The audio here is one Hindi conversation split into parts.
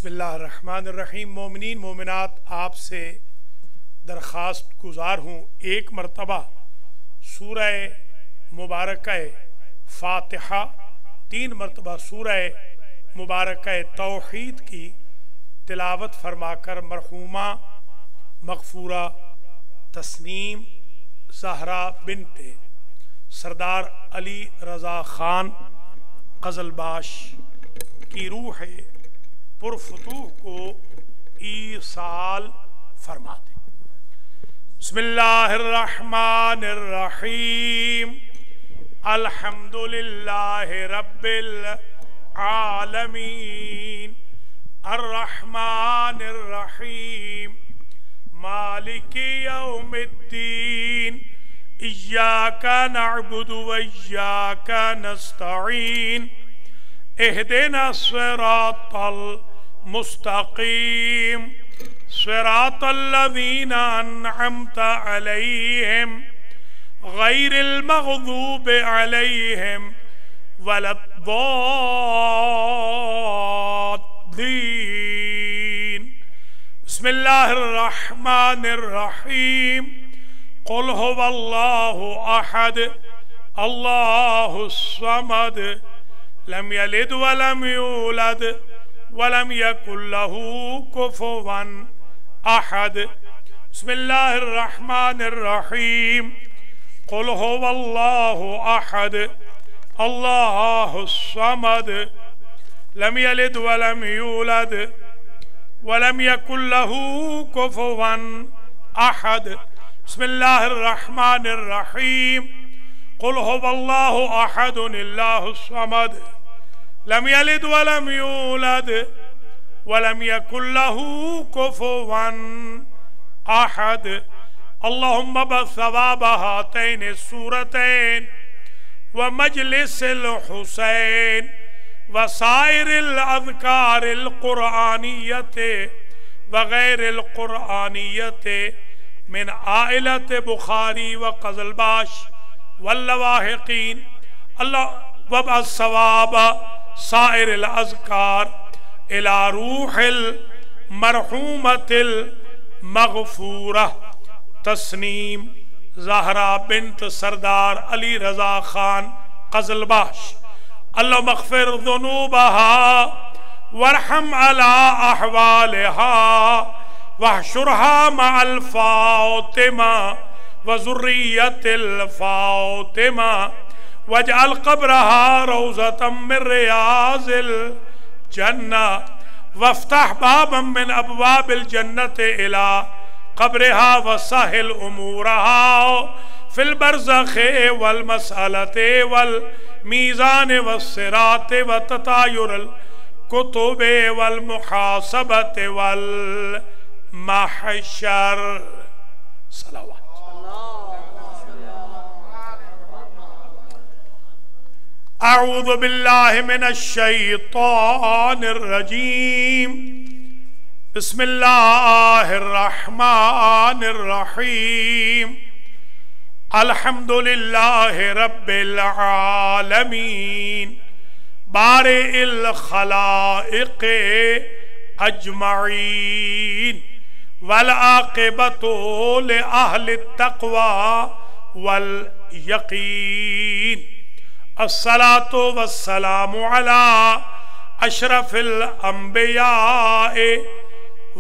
बिस्मिल्लाहिर्रहमानिर्रहीम। मोमिनीन मोमिनात, आपसे दरख्वास्त गुजार हूँ एक मरतबा सूरह मुबारक फ़ातिहा, 3 मरतबा सूरह मुबारक तौहीद की तिलावत फरमाकर मरहूमा मग़फ़ूरा तस्नीम ज़हरा बिनते सरदार अली रज़ा ख़ान ग़ज़लबाश की रूह पुरफ़ुतूह को ईसाल फरमाते। बिस्मिल्लाहिर्रहमानिर्रहीम। अल्हम्दुलिल्लाहि रब्बिल आलमीन, अर्रहमानिर्रहीम, मालिकी यौमिद्दीन, इय्याका नअबुदु व इय्याका नस्तईन, इहदिना सिरातल मुस्तकीम, सिरातल लज़ीना अन्अमता अलैहिम, गैरिल मग़ज़ूबि अलैहिम वलद्दॉल्लीन। बिस्मिल्लाहिर्रहमानिर्रहीम। क़ुल हुवल्लाहु अहद, अल्लाहुस समद, लम यलिद वलम यूलद वलम यकुल लहू कुफुवन अहद। बिस्मिल्लाहिर्रहमानिर्रहीम। क़ुल हुवल्लाहु अहद, अल्लाहुस समद, लम यलिद वलम यूलद वलम यकुल लहू कुफुवन अहद। बिस्मिल्लाहिर्रहमानिर्रहीम। क़ुल हुवल्लाहु अहदुल्लाहुस समद, लम यलिद वलम यूलद वलम यकुल लहू कुफुवन अहद। अल्लाहुम्मा बसवाब हातैन सूरतैन व मजलिसिल हुसैन व साइरिल अज़कारिल क़ुरआनियते व गैरिल क़ुरआनियते मिन आइलत बुखारी व ग़ज़लबाश वल्लवाहिकीन। अल्लाह वबअस्सवाब साइरिल अज़कार इला रूहिल मरहूमतिल मग़फ़ूरा तस्नीम ज़हरा बिन्त सरदार अली रज़ा ख़ान ग़ज़लबाश। अल्लाह मग़फ़िर ज़ुनूबहा वरहम अला अहवालिहा वहशुरहा मअल फ़ातिमा व ज़ुर्रियतिल फ़ातिमा वजअल क़ब्रहा रौज़तम मिन रियाज़िल जन्नह वफ़्तह बाबम मिन अबवाबिल जन्नति इला क़ब्रिहा वसहिल उमूरहा फ़िल बरज़ख़ि वल मसअलति वल मीज़ानि वस्सिराति व ततायुरिल कुतुबि वल मुहासबति वल महशर। सलावत। अऊज़ु बिल्लाहि मिनश शैतानिर रजीम। बिस्मिल्लाहिर्रहमानिर्रहीम। अल्हम्दुलिल्लाहि रब्बिल आलमीन, बारिइल खलाइक़ अजमईन, वल आक़िबतु लि अहलित तक़वा वल यक़ीन। अस्सलातु वस्सलामु अला अशरफिल अंबियाए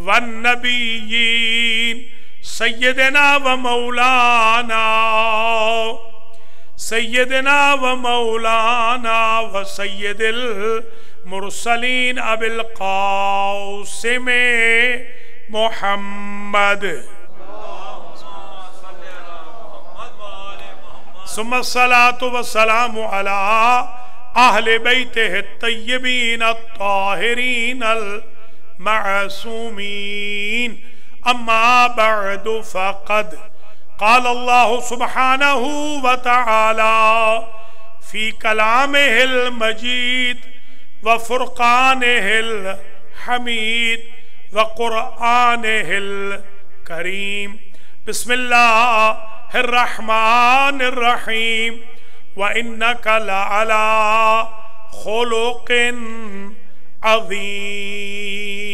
वन नबिय्यीन, सय्यदना व मौलाना व सय्यदिल मुरसलीन अबिल क़ासिम मुहम्मद। सुम्मा सलातु व सलामु अला अहले बैतिहि तय्यबीन अत्ताहिरीन अल मासूमीन। अम्मा बअदु फ़क़द क़ाल अल्लाहु सुब्हानहु व तआला फ़ी कलामिहिल मजीद व फ़ुरक़ानिहिल हमीद व क़ुरआनिहिल करीम। बिस्मिल्लाहिर्रहमानिर्रहीम। व इन्नका लअला खुलुक़िन अज़ीम।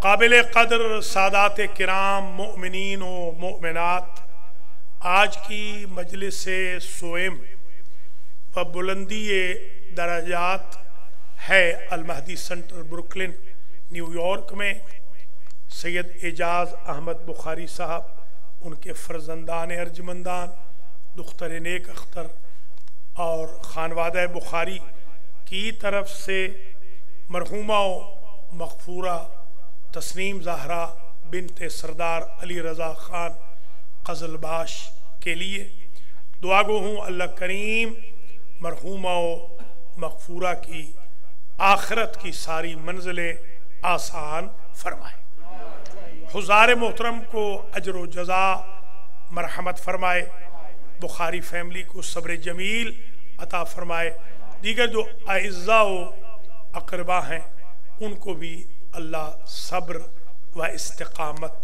काबिल कदर सादात किराम मोमिनीन व मोमिनात, आज की मजलिस सोएम व बुलंदी दराजात है अल-महदी सेंटर ब्रुकलिन न्यूयॉर्क में। सैयद एजाज अहमद बुखारी साहब, उनके फ़र्जंदान अर्जमंदान दुख्तर नेक अख्तर और खानवादा बुखारी की तरफ से मरहूमा मग़फ़ूरा तस्नीम ज़हरा बिनते सरदार अली रज़ा ख़ान क़ज़लबाश के लिए दुआ गो हूँ अल्लाह करीम मरहूमा मग़फ़ूरा की आखिरत की सारी मंजिलें आसान फरमाए, हुज़ार मोहतरम को अजर व जज़ा मरहमत फरमाए, बुखारी फैमिली को सब्र जमील अता फरमाए, दीगर जो आइज़्ज़ा व अक़रबा हैं उनको भी अल्लाह सब्र व इस्तिक़ामत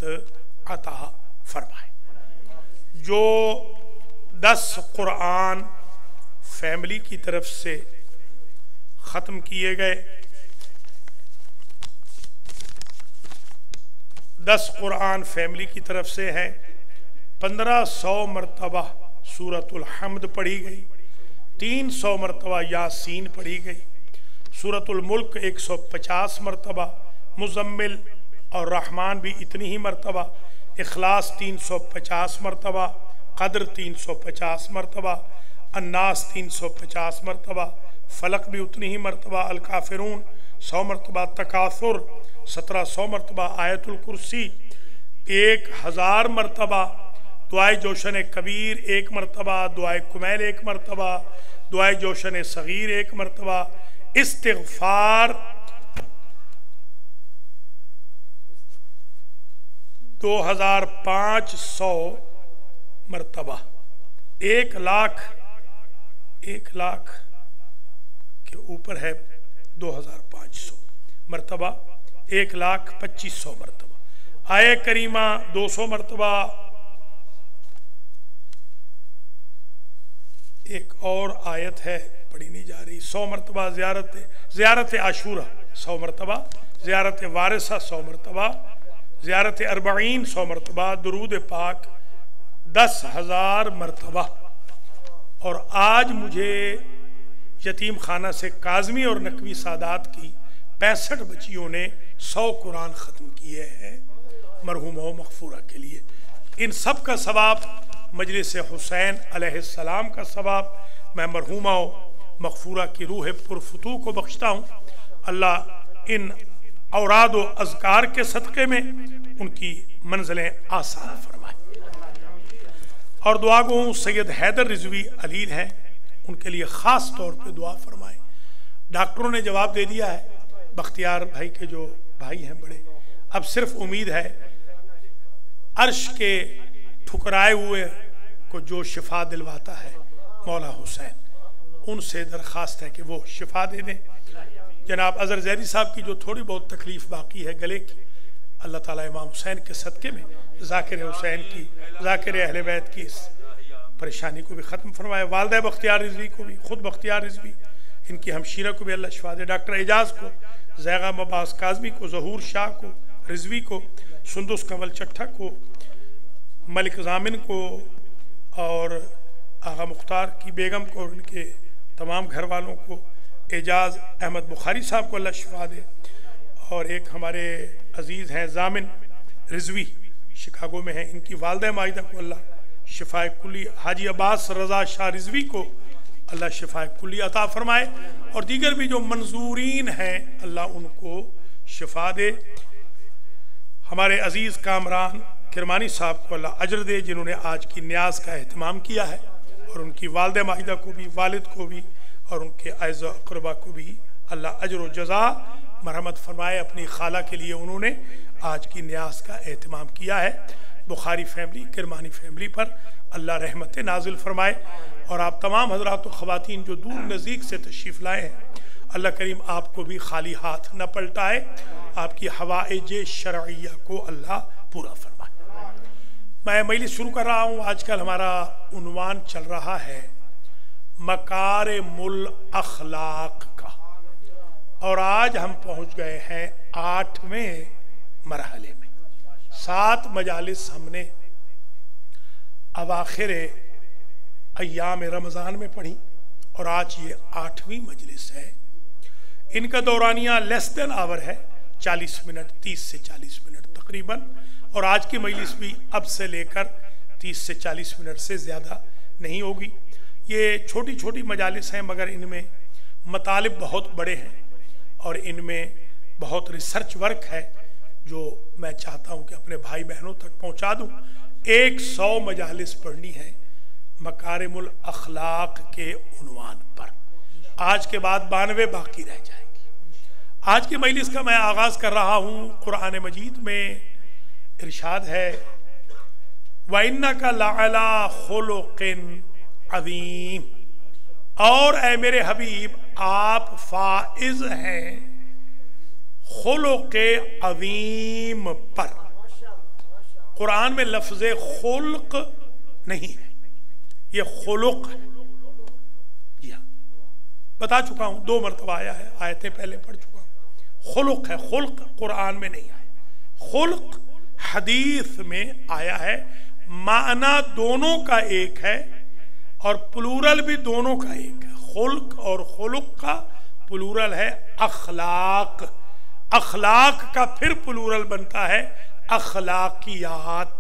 अता फरमाए। जो 10 कुरान फैमिली की तरफ से ख़त्म किए गए, 10 कुरान फैमिली की तरफ से हैं। 1500 मरतबा सूरतुल हम्द पढ़ी गई, 300 मरतबा यासीन पढ़ी गई, सूरतुल मुल्क 150 मरतबा, मुज़म्मिल और रहमान भी इतनी ही मरतबा, इखलास 350 मरतबा, क़द्र 350 मरतबा, अन्नास 350 मरतबा, फ़लक भी उतनी ही मरतबा, अल काफ़िरून 100 मरतबा, तकासुर 1700 मरतबा, आयतुल कुर्सी 1000 मरतबा, दुआए जोशन कबीर 1 मरतबा, दुआए कुमैल 1 मरतबा, दुआए जोशन सगीर 1 मरतबा, इस्तिग़फ़ार 2500 मरतबा, 1 लाख के ऊपर है 2500 मरतबा, 1,25,000 मरतबा, आये करीमा 200 मरतबा, एक और आयत है पढ़ी नहीं जा रही, 100 मरतबा ज़ियारत आशूरा 100 मरतबा, ज़ियारत वारिसा 100 मरतबा, ज़ियारत अरबईन 100 मरतबा, दुरूद पाक 10,000 मरतबा। और आज मुझे यतीम खाना से काज़मी और नकवी सादात की 65 बच्चियों ने 100 कुरान ख़त्म किए हैं मरहूमा मग़फ़ूरा के लिए। इन सब का सवाब मजलिस हुसैन अलैहिस्सलाम का सवाब मैं मरहूमा मग़फ़ूरा की रूह पुरफतू को बख्शता हूँ। अल्लाह इन औराद व अज़कार के सदक़े में उनकी मंजिलें आसान फरमाए। और दुआ गो सैयद हैदर रिजवी अलील हैं, उनके लिए ख़ास तौर पे दुआ फरमाएं। डॉक्टरों ने जवाब दे दिया है, बख्तियार भाई के जो भाई हैं बड़े, अब सिर्फ उम्मीद है अर्श के ठुकराए हुए को जो शिफा दिलवाता है मौला हुसैन, उनसे दरख्वास्त है कि वो शिफा दे दें। जनाब अज़हर ज़ैदी साहब की जो थोड़ी बहुत तकलीफ़ बाकी है गले की, अल्लाह ताला इमाम हुसैन के सदक़े में ज़ाकिर हुसैन की, ज़ाकिर अहले बैत की इस परेशानी को भी ख़त्म फरमाए। वालिदा बख्तियार रिजवी को भी, ख़ुद बख्तियार रिजवी, इनकी हमशीरा को भी अल्लाह शिफा दे। डॉक्टर एजाज को, ज़ैगा अब्बास काज़मी को, ज़हूर शाह को, रिजवी को, सुंदुस कंवल चट्ठा को, मलिक ज़ामिन को और आगा मुख्तार की बेगम को और उनके तमाम घर वालों को, एजाज अहमद बुखारी साहब को अल्लाह शिफा दे। और एक हमारे अजीज़ हैं ज़ामिन रिजवी, शिकागो में हैं, इनकी वालिदा माहिदा को अल्लाह शिफाए कुल्ली, हाजी अब्बास रज़ा शाह रिजवी को अल्लाह शिफाए कुल्ली अता फरमाए। और दीगर भी जो मंजूरीन हैं अल्लाह उनको शिफा दे। हमारे अजीज़ कामरान किरमानी साहब को अल्लाह अजर दे, जिन्होंने आज की न्याज का एहतमाम किया है, और उनकी वालिदा माहिदा को भी, वालिद को भी और उनके आइज़ अक़रबा को भी अल्लाह अजर व जज़ा मरहमत फरमाए। अपनी खाला के लिए उन्होंने आज की न्याज का एहतमाम किया है। बुखारी फैमिली, किरमानी फैमिली पर अल्लाह रहमत नाजिल फरमाए। और आप तमाम हज़रात व ख़वातीन जो दूर नज़दीक से तशरीफ़ लाए हैं, अल्लाह करीम आपको भी खाली हाथ न पलटाए, आपकी हवाएज शरइया को अल्लाह पूरा फरमाए। मैं मजलिस शुरू कर रहा हूँ। आजकल हमारा उन्वान चल रहा है मकारिमुल अखलाक का। और आज हम पहुंच गए हैं 8वें मरहले में। 7 मजालिस हमने अवाखिर अय्याम रमज़ान में पढ़ी और आज ये 8वीं मजलिस है। इनका दौरानिया लेस देन आवर है, 40 मिनट, 30 से 40 मिनट तकरीबन। और आज की मजलिस भी अब से लेकर 30 से 40 मिनट से ज़्यादा नहीं होगी। ये छोटी छोटी मजालिस हैं मगर इनमें मतालिब बहुत बड़े हैं और इनमें बहुत रिसर्च वर्क है जो मैं चाहता हूँ कि अपने भाई बहनों तक पहुँचा दूँ। 100 मजालिस पढ़नी है मकारिमुल अखलाक के उन्वान पर। आज के बाद 92 बाकी रह जाएंगी। आज की मजलिस का मैं आगाज़ कर रहा हूँ। कुरान मजीद में इरशाद है, व इन्नका लअला खुलुक़िन अज़ीम, और ए मेरे हबीब आप फाइज हैं खुलुक़े अज़ीम पर। कुरान में लफ्ज़ खुल्क नहीं है, ये खुलुक है। जी हाँ, बता चुका हूं, 2 मरतबा आया है, आयतें पहले पढ़ चुका हूं। खुलुक है, खुल्क कुरान में नहीं आया। खुल्क हदीस में आया है। माना दोनों का एक है और प्लूरल भी दोनों का एक है। खुल्क और खुलुक का प्लूरल है अखलाक। अखलाक का फिर प्लूरल बनता है अखलाकियात,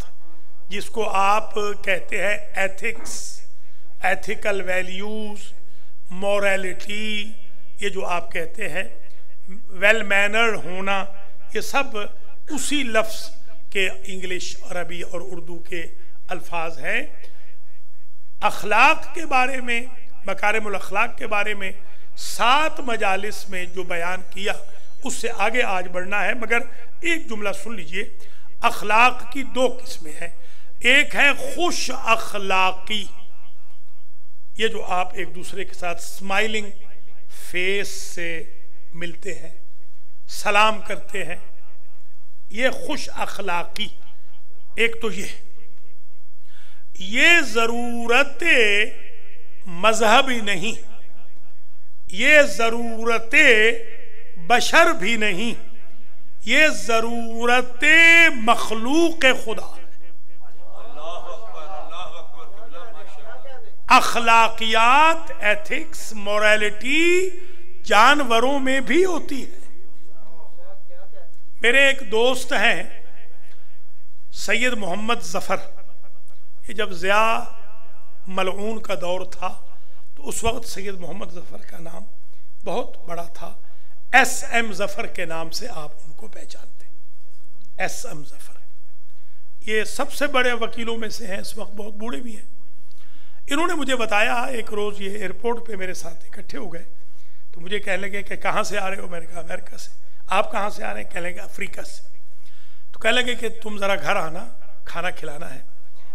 जिसको आप कहते हैं एथिक्स, एथिकल वैल्यूज, मोरालिटी, ये जो आप कहते हैं वेल मैनर्ड होना, ये सब उसी लफ्ज़ के इंग्लिश, अरबी और उर्दू के अल्फाज हैं। अखलाक के बारे में, मकारिमुल अखलाक के बारे में 7 मजालिस में जो बयान किया उससे आगे आज बढ़ना है। मगर एक जुमला सुन लीजिए। अखलाक की 2 किस्में हैं। एक है खुश अखलाकी, ये जो आप एक दूसरे के साथ स्माइलिंग फेस से मिलते हैं, सलाम करते हैं, ये खुश अखलाकी। एक तो ये ज़रूरत मजहबी नहीं, ये ज़रूरत बशर भी नहीं, ये ज़रूरत मखलूक खुदा है। अखलाकियात, एथिक्स, मोरालिटी जानवरों में भी होती है। मेरे एक दोस्त हैं सैयद मोहम्मद ज़फ़र। ये जब ज़िया मलऊन का दौर था तो उस वक्त सैयद मोहम्मद ज़फ़र का नाम बहुत बड़ा था। SM ज़फ़र के नाम से आप उनको पहचानते हैं। SM ज़फ़र ये सबसे बड़े वकीलों में से हैं, इस वक्त बहुत बूढ़े भी हैं। इन्होंने मुझे बताया, एक रोज़ ये एयरपोर्ट पे मेरे साथ इकट्ठे हो गए तो मुझे कहने लगे कि कहाँ से आ रहे हो? मैंने कहा अमेरिका से। आप कहाँ से आ रहे हैं? कहने लगे अफ्रीका से। तो कहने लगे कि तुम ज़रा घर आना, खाना खिलाना है।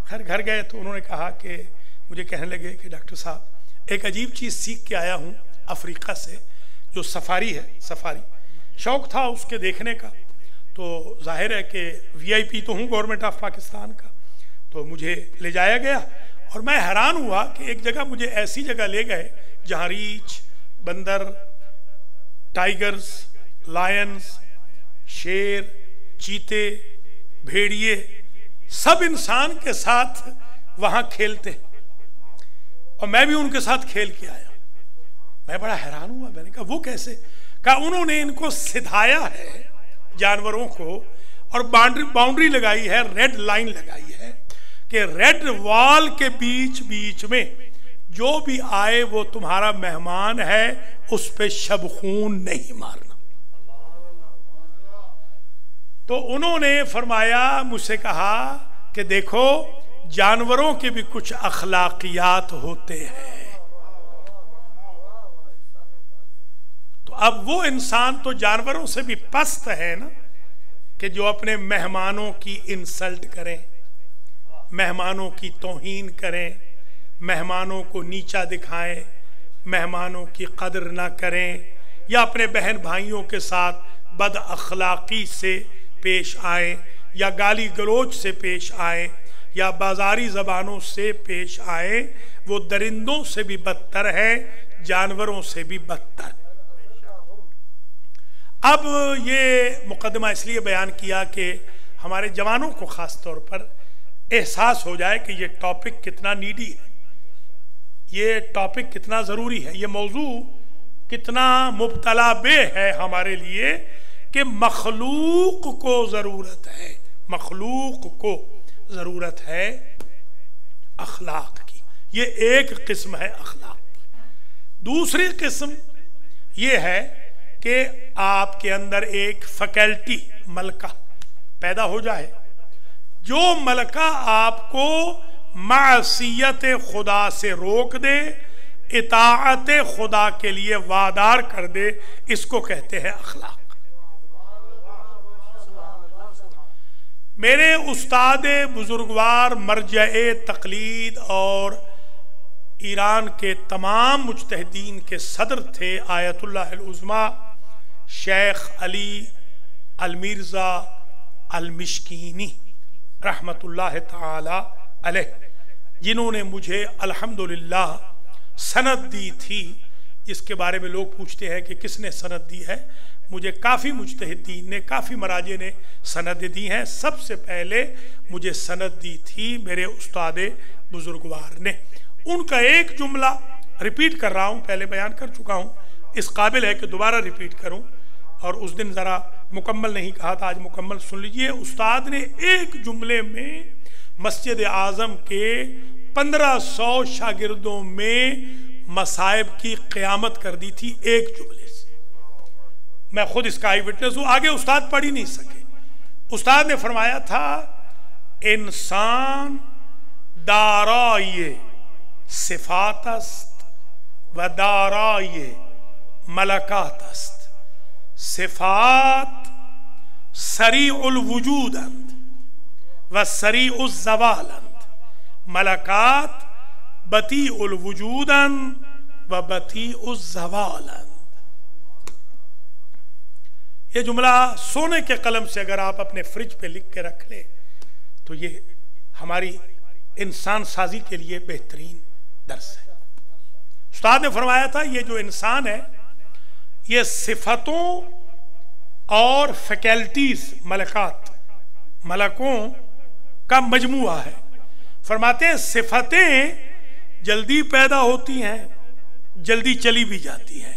खैर घर गए तो उन्होंने कहा कि मुझे कहने लगे कि डॉक्टर साहब एक अजीब चीज़ सीख के आया हूँ अफ्रीका से, जो सफारी है। सफारी शौक़ था उसके देखने का, तो जाहिर है कि VIP तो हूँ गवर्नमेंट ऑफ पाकिस्तान का, तो मुझे ले जाया गया और मैं हैरान हुआ कि एक जगह मुझे ऐसी जगह ले गए जहाँ रीछ, बंदर, टाइगर्स, लायंस, शेर, चीते, भेड़िए सब इंसान के साथ वहाँ खेलते हैं और मैं भी उनके साथ खेल के आया। मैं बड़ा हैरान हुआ। मैंने कहा वो कैसे? कहा उन्होंने इनको सिधाया है जानवरों को और बाउंड्री लगाई है, रेड लाइन लगाई है कि रेड वॉल के बीच बीच में जो भी आए वो तुम्हारा मेहमान है, उस पे शबखून नहीं मारना। तो उन्होंने फरमाया, मुझसे कहा कि देखो जानवरों के भी कुछ अखलाकियात होते हैं। तो अब वो इंसान तो जानवरों से भी पस्त है ना, कि जो अपने मेहमानों की इंसल्ट करें, मेहमानों की तौहीन करें, मेहमानों को नीचा दिखाएं, मेहमानों की कदर ना करें, या अपने बहन भाइयों के साथ बद अखलाकी से पेश आएं या गाली गलोच से पेश आएं या बाजारी ज़बानों से पेश आए वो दरिंदों से भी बदतर है, जानवरों से भी बदतर। अब ये मुकदमा इसलिए बयान किया कि हमारे जवानों को ख़ास तौर पर एहसास हो जाए कि ये टॉपिक कितना नीडी है, ये टॉपिक कितना ज़रूरी है, ये मौजू कितना मुब्तला बे है हमारे लिए कि मखलूक को ज़रूरत है, मखलूक को ज़रूरत है अखलाक की। ये एक किस्म है अखलाक की। दूसरी किस्म ये है कि आपके अंदर एक फैकल्टी मलका पैदा हो जाए, जो मलका आपको मासियत खुदा से रोक दे, इताअत खुदा के लिए वादार कर दे, इसको कहते हैं अखलाक। मेरे उस्ताद बुजुर्गवार मरजए तकलीद और ईरान के तमाम मुज्तहिदीन के सदर थे आयतुल्लाह अल उज़्मा शेख अली अल मिर्ज़ा अल मिश्कीनी रहमतुल्लाह ताला अलैह, जिन्होंने मुझे अल्हम्दुलिल्लाह सनद दी थी। इसके बारे में लोग पूछते हैं कि किसने सनद दी है। मुझे काफ़ी मुज्तहिदीन ने, काफ़ी मराजे ने सनद दी हैं। सबसे पहले मुझे सनद दी थी मेरे उस्ताद बुजुर्गवार ने। उनका एक जुमला रिपीट कर रहा हूँ, पहले बयान कर चुका हूँ, इस काबिल है कि दोबारा रिपीट करूँ, और उस दिन ज़रा मुकम्मल नहीं कहा था, आज मुकम्मल सुन लीजिए। उस्ताद ने एक जुमले में मस्जिद आज़म के 1500 शागिर्दों में मसाइब की क़यामत कर दी थी एक जुमले से। मैं खुद इसका आई विटनेस हूँ, आगे उस्ताद पढ़ ही नहीं सके। उस्ताद ने फरमाया था, इंसान दाराये सिफातस्त व दाराये मलकातस्त। सिफात सरीउल वजूदंद व सरीउल ज़वालंद, मलकात बतीउल वजूदंद व बतीउल ज़वालंद। ये जुमला सोने के कलम से अगर आप अपने फ्रिज पे लिख के रख ले तो ये हमारी इंसान साजी के लिए बेहतरीन दर्स है। उस्ताद ने फरमाया था, ये जो इंसान है ये सिफतों और फैकल्टीज मलकात, मलकों का मजमुआ है। फरमाते हैं सिफतें जल्दी पैदा होती हैं, जल्दी चली भी जाती हैं।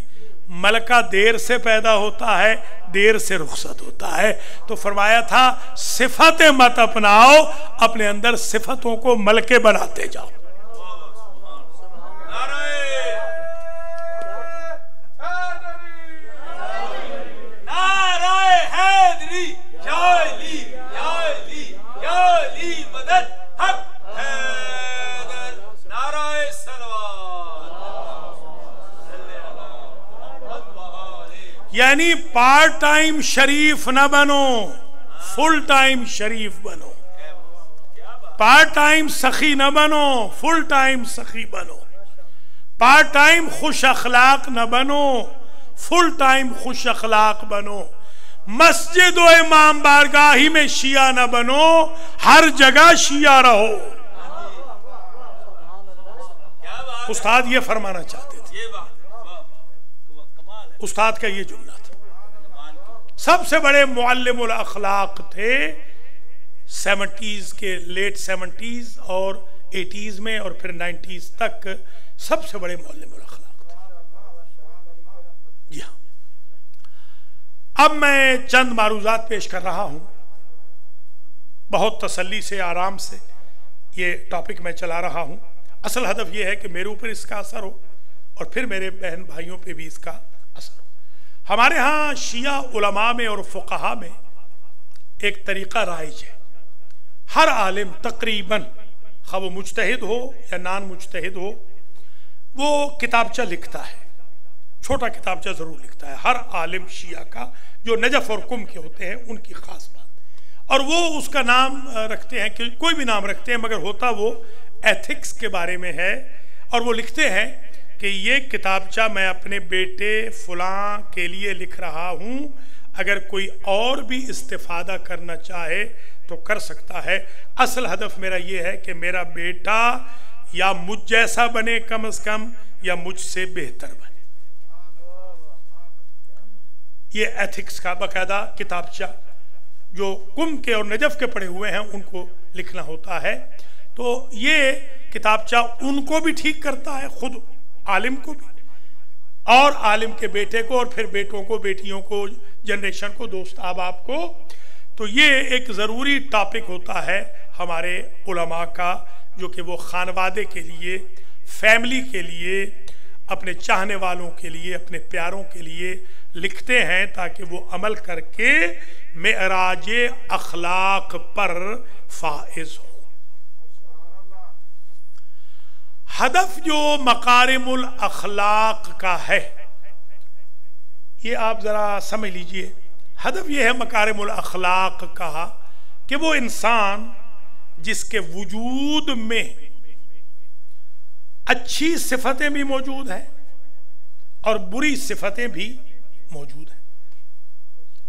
मलका देर से पैदा होता है, देर से रुखसत होता है। तो फरमाया था, सिफतें मत अपनाओ, अपने अंदर सिफतों को मलके बनाते जाओ। यानी पार्ट टाइम शरीफ न बनो, फुल टाइम शरीफ बनो। पार्ट टाइम सखी न बनो, फुल टाइम सखी बनो। पार्ट टाइम खुश अखलाक न बनो, फुल टाइम खुश अखलाक बनो। मस्जिद व इमाम बारगाही में शिया न बनो, हर जगह शिया रहो। उस्ताद ये फरमाना चाहते थे। उस्ताद का ये जुमला था। सबसे बड़े मुअल्लिमुल अखलाक थे 70s के, लेट 70s और 80s में और फिर 90s तक सबसे बड़े मुअल्लिमुल अखलाक थे। जी हाँ, अब मैं चंद मारूजात पेश कर रहा हूं, बहुत तसल्ली से, आराम से ये टॉपिक मैं चला रहा हूं। असल हदफ ये है कि मेरे ऊपर इसका असर हो और फिर मेरे बहन भाइयों पे भी इसका असर हो। हमारे यहाँ शिया उलमा में और फुक़हा में एक तरीक़ा राइज है। हर आलिम तकरीबन, खा वो मुज्तहिद हो या नान मुज्तहिद हो, वो किताबचा लिखता है, छोटा किताबचा ज़रूर लिखता है। हर आलिम शिया का जो नजफ़ और कुम के होते हैं उनकी ख़ास बात, और वो उसका नाम रखते हैं कि कोई भी नाम रखते हैं, मगर होता वो एथिक्स के बारे में है। और वो लिखते हैं कि ये किताबचा मैं अपने बेटे फ़लाँ के लिए लिख रहा हूँ, अगर कोई और भी इस्तिफ़ादा करना चाहे तो कर सकता है। असल हदफ मेरा ये है कि मेरा बेटा या मुझ जैसा बने कम से कम, या मुझसे बेहतर बने। ये एथिक्स का बाकायदा किताबचा जो कुम के और नजफ के पढ़े हुए हैं उनको लिखना होता है। तो ये किताबचा उनको भी ठीक करता है, खुद आलिम को भी, और आलिम के बेटे को, और फिर बेटों को, बेटियों को, जनरेशन को, दोस्त अहबाब को। तो ये एक ज़रूरी टॉपिक होता है हमारे उलमा का, जो कि वो खानवादे के लिए, फैमिली के लिए, अपने चाहने वालों के लिए, अपने प्यारों के लिए लिखते हैं, ताकि वो अमल करके मेराज अखलाक पर फाइज हो। हदफ जो मकारिमुल अखलाक का है, ये आप जरा समझ लीजिए। हदफ ये है मकारिमुल अखलाक का कि वो इंसान जिसके वजूद में अच्छी सिफतें भी मौजूद हैं और बुरी सिफतें भी मौजूद हैं।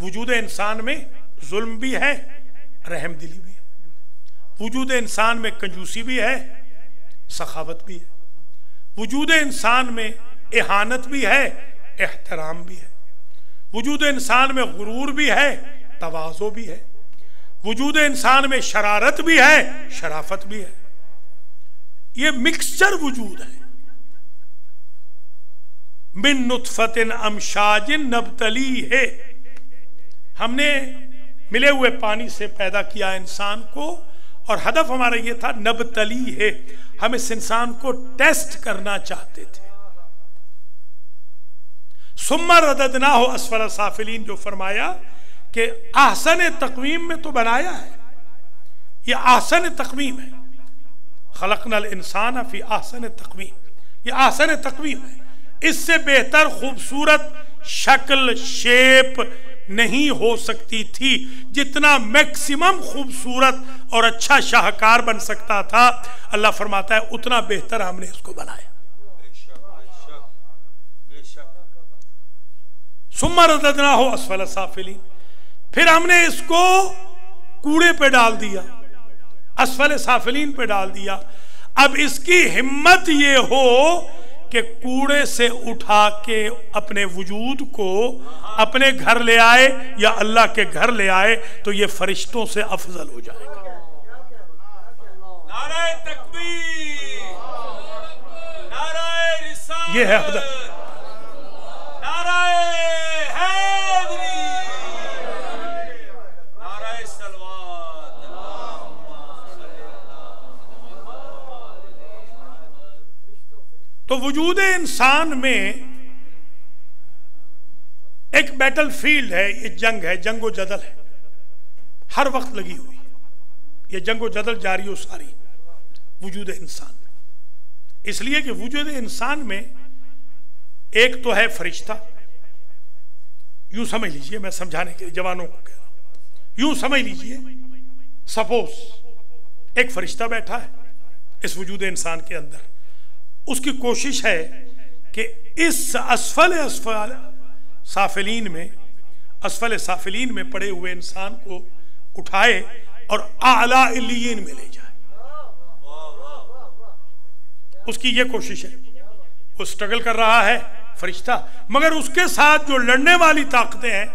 वजूद इंसान में जुल्म भी है, रहमदिली भी है। वजूद इंसान में कंजूसी भी है, सखावत भी है। वजूद इंसान में इहानत भी है, एहतराम भी है। वजूद इंसान में गुरूर भी है, तवाज़ो भी है। वजूद इंसान में शरारत भी है, शराफत भी है। ये मिक्सचर वजूद है। मिन नुत्फतिन अमशाजिन नबतली है, हमने मिले हुए पानी से पैदा किया इंसान को, और हदफ हमारा ये था नबतली है, हम इस इंसान को टेस्ट करना चाहते थे। सुम्मा रददना हो असफल साफिलीन, जो फरमाया कि आहसन तकवीम में तो बनाया है, ये आहसन तकवीम है। खलकनल इंसान फी आहसन तकवीम, ये आहसन तकवीम है। इससे बेहतर खूबसूरत शक्ल शेप नहीं हो सकती थी। जितना मैक्सिमम खूबसूरत और अच्छा शाहकार बन सकता था, अल्लाह फरमाता है उतना बेहतर हमने इसको बनाया। सुम्मा रददना हो असफल साफिलीन, फिर हमने इसको कूड़े पे डाल दिया, असफल साफिलीन पे डाल दिया। अब इसकी हिम्मत ये हो कि कूड़े से उठा के अपने वजूद को अपने घर ले आए या अल्लाह के घर ले आए, तो ये फरिश्तों से अफजल हो जाएगा। नारे तकबीर, नारे रिसालत, ये है हदफ। तो वजूद इंसान में एक बैटल फील्ड है, ये जंग है, जंगो जदल है, हर वक्त लगी हुई है। ये जंगो जदल जारी हो सारी वजूद इंसान में, इसलिए कि वजूद इंसान में एक तो है फरिश्ता। यूं समझ लीजिए, मैं समझाने के लिए जवानों को कह रहा हूं, यूं समझ लीजिए, सपोज एक फरिश्ता बैठा है इस वजूद इंसान के अंदर। उसकी कोशिश है कि इस असफल साफिलीन में पड़े हुए इंसान को उठाए और आला इल्लीयीन में ले जाए। उसकी यह कोशिश है। वो स्ट्रगल कर रहा है फरिश्ता, मगर उसके साथ जो लड़ने वाली ताकतें हैं,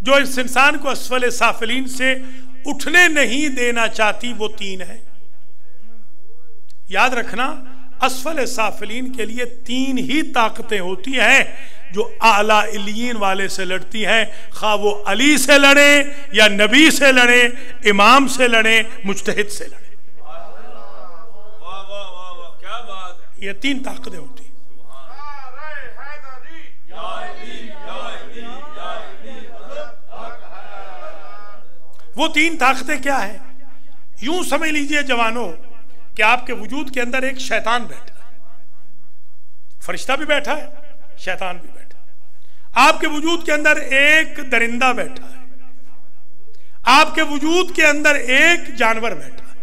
जो इस इंसान को असफल साफिलीन से उठने नहीं देना चाहती, वो तीन है। याद रखना, असफल साफिलीन के लिए तीन ही ताकतें होती हैं जो आला इल्लीयीन वाले से लड़ती हैं, खा वो अली से लड़े या नबी से लड़े, इमाम से लड़े, मुज्तहिद से लड़े। वाह वाह वाह वाह, क्या बात है। ये तीन ताकतें होती हैं। वो तीन ताकतें क्या है? यूं समझ लीजिए जवानों कि आपके वजूद के अंदर एक शैतान बैठा है, फरिश्ता भी बैठा है, शैतान भी बैठा है। आपके वजूद के अंदर एक दरिंदा बैठा है, आपके वजूद के अंदर एक जानवर बैठा है।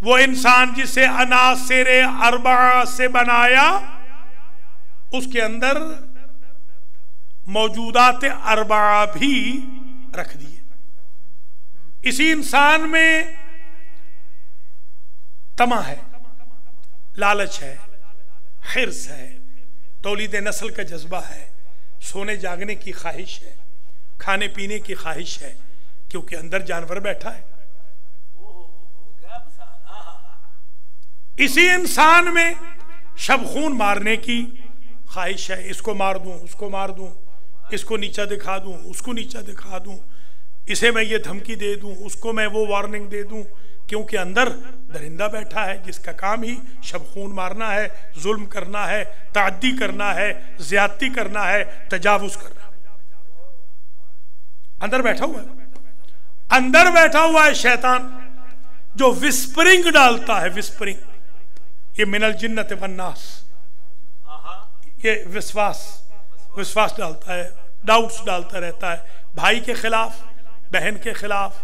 वो इंसान जिसे अनासिरे अरबा से बनाया, उसके अंदर मौजूदात अरबा भी रख दिए। इसी इंसान में तमा है, लालच है, हिर्स है, तौलीद नस्ल का जज्बा है, सोने जागने की ख्वाहिश है, खाने पीने की ख्वाहिश है, क्योंकि अंदर जानवर बैठा है। इसी इंसान में शबखून मारने की ख्वाहिश है, इसको मार दूं, उसको मार दूं, इसको नीचा दिखा दूं, उसको नीचा दिखा दूं, इसे मैं ये धमकी दे दूं, उसको मैं वो वार्निंग दे दूं, क्योंकि अंदर दरिंदा बैठा है जिसका काम ही शबखून मारना है, जुल्म करना है, ताद्दी करना है, ज्यादती करना है, तजावुज करना है। अंदर बैठा हुआ है, अंदर बैठा हुआ है शैतान, जो विस्परिंग डालता है, विस्परिंग, ये मिनल जिन्नत वन्नास, ये विश्वास डालता है, डाउट्स डालता रहता है, भाई के खिलाफ, बहन के खिलाफ,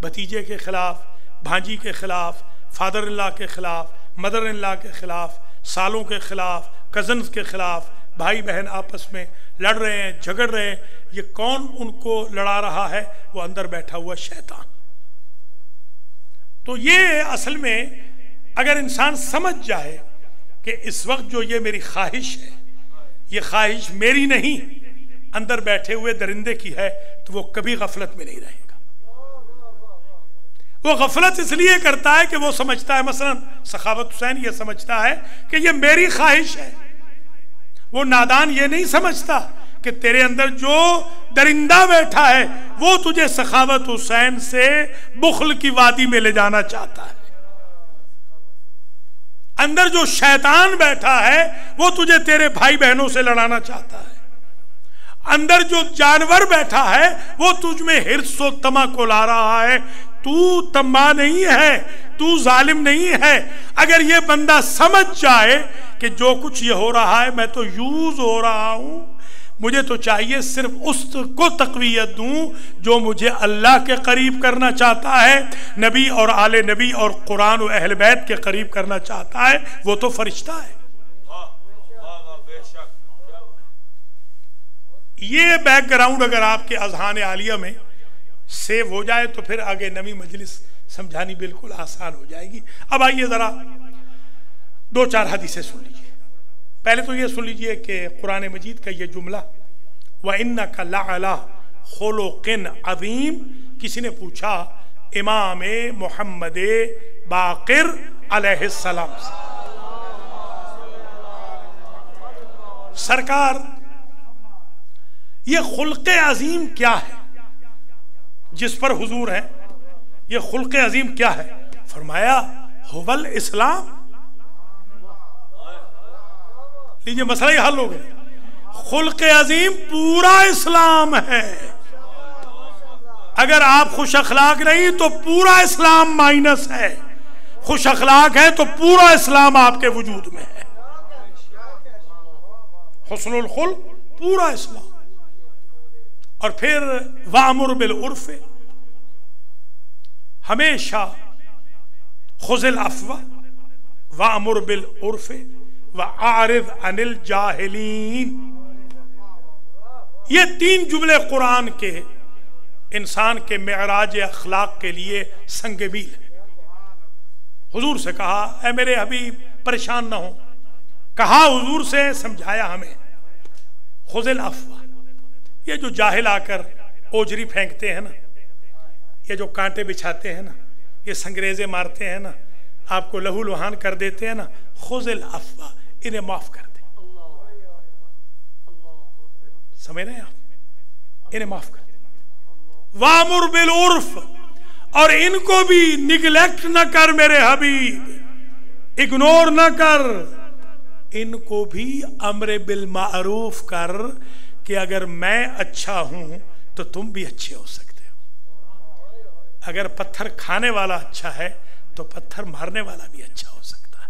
भतीजे के खिलाफ, भांजी के खिलाफ, फादर इन लॉ के खिलाफ, मदर इन लॉ के खिलाफ, सालों के खिलाफ, कजन्स के खिलाफ, भाई बहन आपस में लड़ रहे हैं, झगड़ रहे हैं। ये कौन उनको लड़ा रहा है? वो अंदर बैठा हुआ शैतान। तो ये असल में अगर इंसान समझ जाए कि इस वक्त जो ये मेरी ख्वाहिश है, ये ख्वाहिश मेरी नहीं, अंदर बैठे हुए दरिंदे की है, तो वो कभी गफलत में नहीं रहेगा। वो गफलत इसलिए करता है कि वो समझता है, मसलन सखावत हुसैन ये समझता है कि ये मेरी ख्वाहिश है। वो नादान ये नहीं समझता कि तेरे अंदर जो दरिंदा बैठा है वो तुझे सखावत हुसैन से बुखल की वादी में ले जाना चाहता है। अंदर जो शैतान बैठा है वो तुझे तेरे भाई बहनों से लड़ाना चाहता है। अंदर जो जानवर बैठा है वो तुझ में हिर्स और तमा को ला रहा है। तू तमा नहीं है, तू जालिम नहीं है। अगर ये बंदा समझ जाए कि जो कुछ ये हो रहा है मैं तो यूज हो रहा हूं, मुझे तो चाहिए सिर्फ उसको तक़वियत दूं जो मुझे अल्लाह के करीब करना चाहता है, नबी और आले नबी और कुरान और अहल बैत के करीब करना चाहता है, वो तो फरिश्ता है। ये बैकग्राउंड अगर आपके अज़हान आलिया में सेव हो जाए तो फिर आगे नवी मजलिस समझानी बिल्कुल आसान हो जाएगी। अब आइए जरा दो चार हदीसें सुन लीजिए। पहले तो ये सुन लीजिए कि कुरान मजीद का ये जुमला, व इन्नका लअला खुलुक़िन अज़ीम, किसी ने पूछा इमाम मोहम्मद बाक़िर अलैहिस्सलाम से, सरकार ये खुल्क़ अज़ीम क्या है जिस पर हुजूर है? ये खुल्क़ अज़ीम क्या है? फरमाया हुवल इस्लाम। लीजिए मसला ही हल हो गया। खुल्क़ अज़ीम पूरा इस्लाम है। अगर आप खुश अखलाक नहीं तो पूरा इस्लाम माइनस है, खुश अखलाक है तो पूरा इस्लाम आपके वजूद में है। हुस्नुल खुल्क़ पूरा इस्लाम। और फिर वामुर बिल उर्फ़, हमेशा खुज़िल अफ़वा वामुर बिल उर्फ़ व आरिज़ अनिल जाहिलीन। ये तीन जुमले कुरान के इंसान के मेराज अखलाक के लिए संगमील है। हुजूर से कहा ऐ मेरे हबीब परेशान ना हो, कहा हुजूर से, समझाया हमें खुज़िल अफ़वा। ये जो जाहिल आकर ओजरी फेंकते हैं ना, ये जो कांटे बिछाते हैं ना, ये संग्रेजे मारते हैं ना, आपको लहू लुहान कर देते हैं ना, खुज़िल अफ़वा, इन्हें माफ कर दे। समझ रहे हैं आप? इन्हें माफ कर दे। वामुर बिल उर्फ़, और इनको भी निगलेक्ट न कर मेरे हबीब, इग्नोर न कर, इनको भी अम्र बिल मारूफ कर कि अगर मैं अच्छा हूं तो तुम भी अच्छे हो सकते हो। अगर पत्थर खाने वाला अच्छा है तो पत्थर मारने वाला भी अच्छा हो सकता है।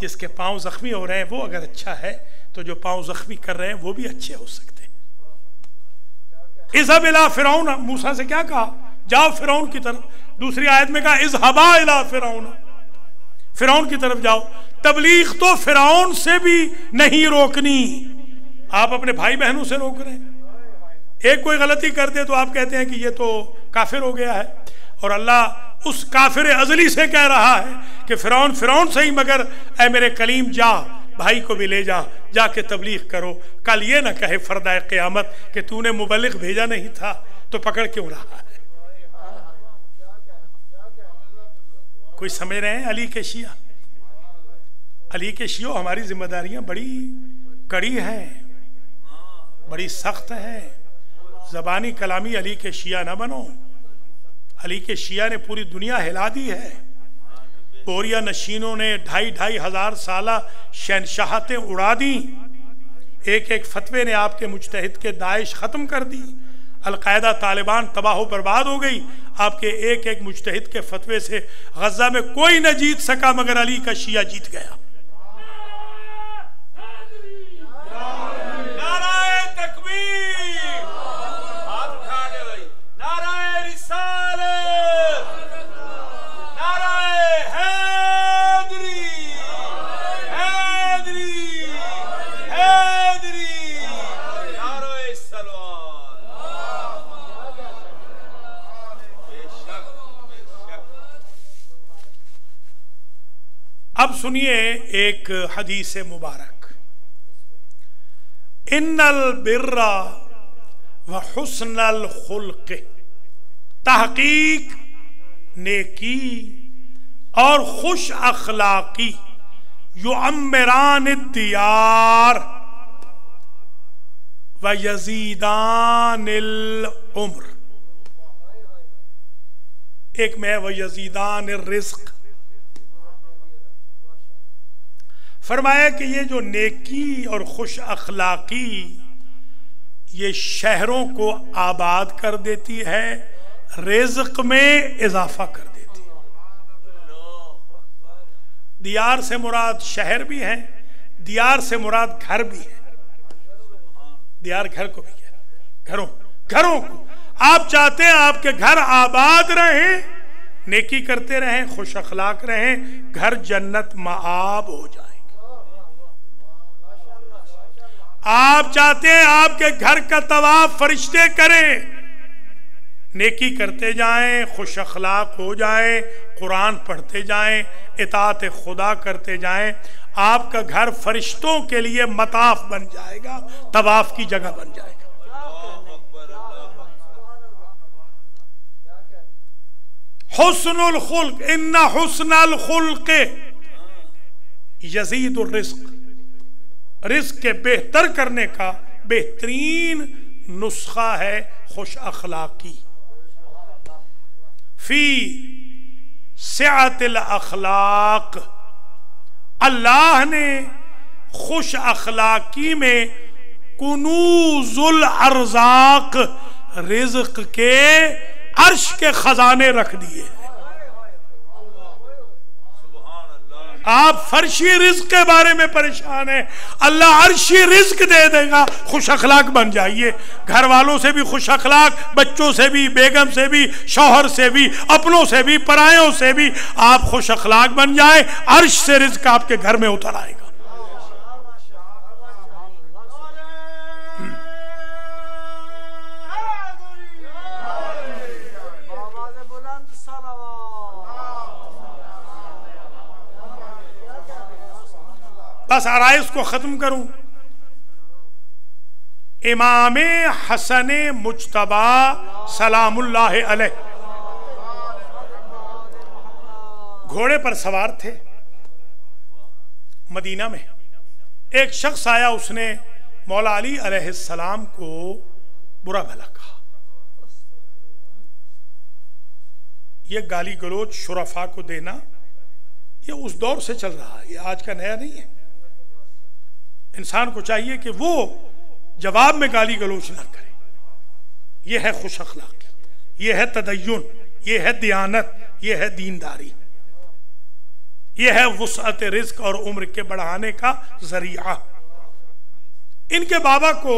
जिसके पांव जख्मी हो रहे हैं वो अगर अच्छा है तो जो पांव जख्मी कर रहे हैं वो भी अच्छे हो सकते हैं। इज़हब इला फिरौन, मूसा से क्या कहा? जाओ फिरौन की तरफ। दूसरी आयत में कहा इज़हबा इला फिरौन, फिरौन की तरफ जाओ। तबलीग तो फिरौन से भी नहीं रोकनी, आप अपने भाई बहनों से रोक रहे हैं। एक कोई गलती कर दे तो आप कहते हैं कि ये तो काफिर हो गया है। और अल्लाह उस काफिर अजली से कह रहा है कि फिरौन से ही, मगर ऐ मेरे कलीम जा, भाई को भी ले जा, जाके तबलीग करो। कल ये ना कहे फरदाए क़यामत कि तूने मुबल्लिग भेजा नहीं था तो पकड़ क्यों रहा है। कोई समझ रहे हैं? अली के शिया, अली के शियो, हमारी जिम्मेदारियां बड़ी कड़ी हैं, बड़ी सख्त है। ज़बानी कलामी अली के शिया ना बनो। अली के शिया ने पूरी दुनिया हिला दी है। बोरिया नशीनों ने 2,500 हजार साला शहनशाहतें उड़ा दी। एक एक फतवे ने आपके मुजतहिद के दाइश खत्म कर दी। अलकायदा तालिबान तबाह बर्बाद हो गई आपके एक एक मुजतहिद के फतवे से। गजा में कोई न जीत सका मगर अली का शिया जीत गया। अब सुनिए एक हदीस मुबारक। इन्नल बिर्रा व हुस्नल खुल्क, तहकीक नेकी और खुश अखलाकी, युअम्मिरान दियार व यजीदानिल उम्र। एक में व यजीदानिल रिज़्क़। फरमाया कि ये जो नेकी और खुश अखलाकी ये शहरों को आबाद कर देती है, रिज़्क़ में इजाफा कर देती है। दियार से मुराद शहर भी है, दियार से मुराद घर भी है। दियार घर को भी कहते हैं, घरों को। आप चाहते हैं आपके घर आबाद रहें, नेकी करते रहें, खुश अखलाक रहें, घर जन्नत माआब हो जाए। आप चाहते हैं आपके घर का तवाफ फरिश्ते करें, नेकी करते जाएं, खुश अखलाक हो जाएं, कुरान पढ़ते जाएं, इताअत खुदा करते जाएं, आपका घर फरिश्तों के लिए मताफ बन जाएगा, तवाफ की जगह बन जाएगा। हुस्नुल खुल्क, इन्ना हुस्नल खुल्क यज़ीदुर रिज़्क़। रिज़्क़ के बेहतर करने का बेहतरीन नुस्खा है खुश अखलाकी। फी सिअतिल अखलाक, अल्लाह ने खुश अखलाकी में कुनूजुल अर्ज़ाक, रिज़्क़ के अर्श के खजाने रख दिए। आप फर्शी रिज़्क़ के बारे में परेशान हैं, अल्लाह अर्शी रिज़्क़ दे देगा। खुश अखलाक बन जाइए, घर वालों से भी खुश अखलाक, बच्चों से भी, बेगम से भी, शौहर से भी, अपनों से भी, परायों से भी आप खुश अखलाक बन जाए, अर्श से रिज़्क़ आपके घर में उतर आएगा। बस आराइस को खत्म करूं। इमाम हसन मुज्तबा सलामुल्लाह अलैह घोड़े पर सवार थे मदीना में। एक शख्स आया, उसने मौला अली अलैहिस्सलाम को बुरा भला कहा। यह गाली गलोच शुरफा को देना ये उस दौर से चल रहा है, ये आज का नया नहीं है। इंसान को चाहिए कि वो जवाब में गाली गलोच ना करे। ये है खुश अखलाकी, ये है तदय्युन, ये है दियानत, ये है दीनदारी, ये है वुसअत रिज़्क़ और उम्र के बढ़ाने का जरिया। इनके बाबा को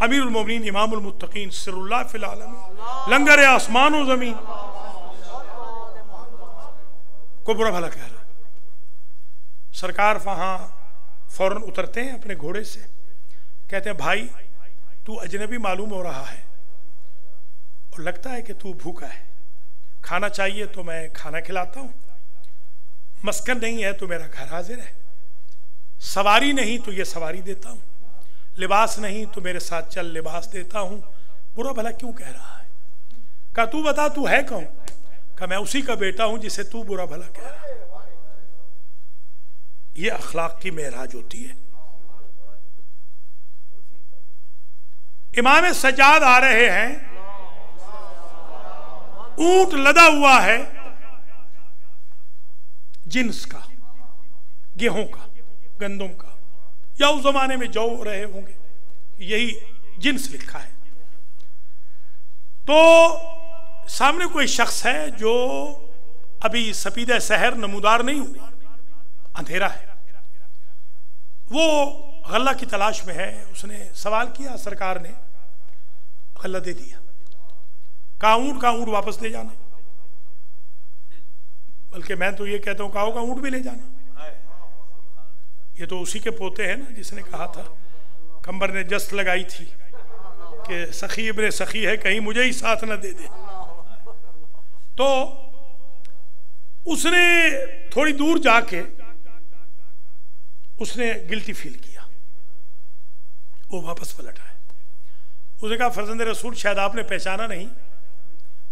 अमीरुल मोमिनीन इमामुल मुत्तकीन सिरुल्लाह फिल आलमीन, लंगर आसमान व ज़मीन को बुरा भला कह रहा। सरकार वहां फौरन उतरते हैं अपने घोड़े से, कहते हैं भाई तू अजनबी मालूम हो रहा है और लगता है कि तू भूखा है, खाना चाहिए तो मैं खाना खिलाता हूँ, मस्कन नहीं है तो मेरा घर हाजिर है, सवारी नहीं तो ये सवारी देता हूँ, लिबास नहीं तो मेरे साथ चल लिबास देता हूँ, बुरा भला क्यों कह रहा है? कहा तू बता तू है कौन? कहा मैं उसी का बेटा हूं जिसे तू बुरा भला कह रहा है। ये अखलाक की मेराज होती है। इमाम सज्जाद आ रहे हैं, ऊंट लदा हुआ है जिन्स का, गेहूं का, गंदम का, या उस जमाने में जौ रहे होंगे, यही जिन्स लिखा है। तो सामने कोई शख्स है जो अभी सफीदा सहर नमूदार नहीं हुआ, अंधेरा है, वो गल्ला की तलाश में है। उसने सवाल किया, सरकार ने गल्ला दे दिया। कहा ऊंट का ऊंट वापस ले जाना, बल्कि मैं तो ये कहता हूं कहा होगा ऊंट भी ले जाना। ये तो उसी के पोते हैं ना जिसने कहा था, कंबर ने जस्त लगाई थी कि सखी इब्ने सखी है, कहीं मुझे ही साथ न दे दे। तो उसने थोड़ी दूर जाके उसने गिल्टी फील किया, वो वापस पलट आए। उसने कहा फर्जंद रसूल शायद आपने पहचाना नहीं,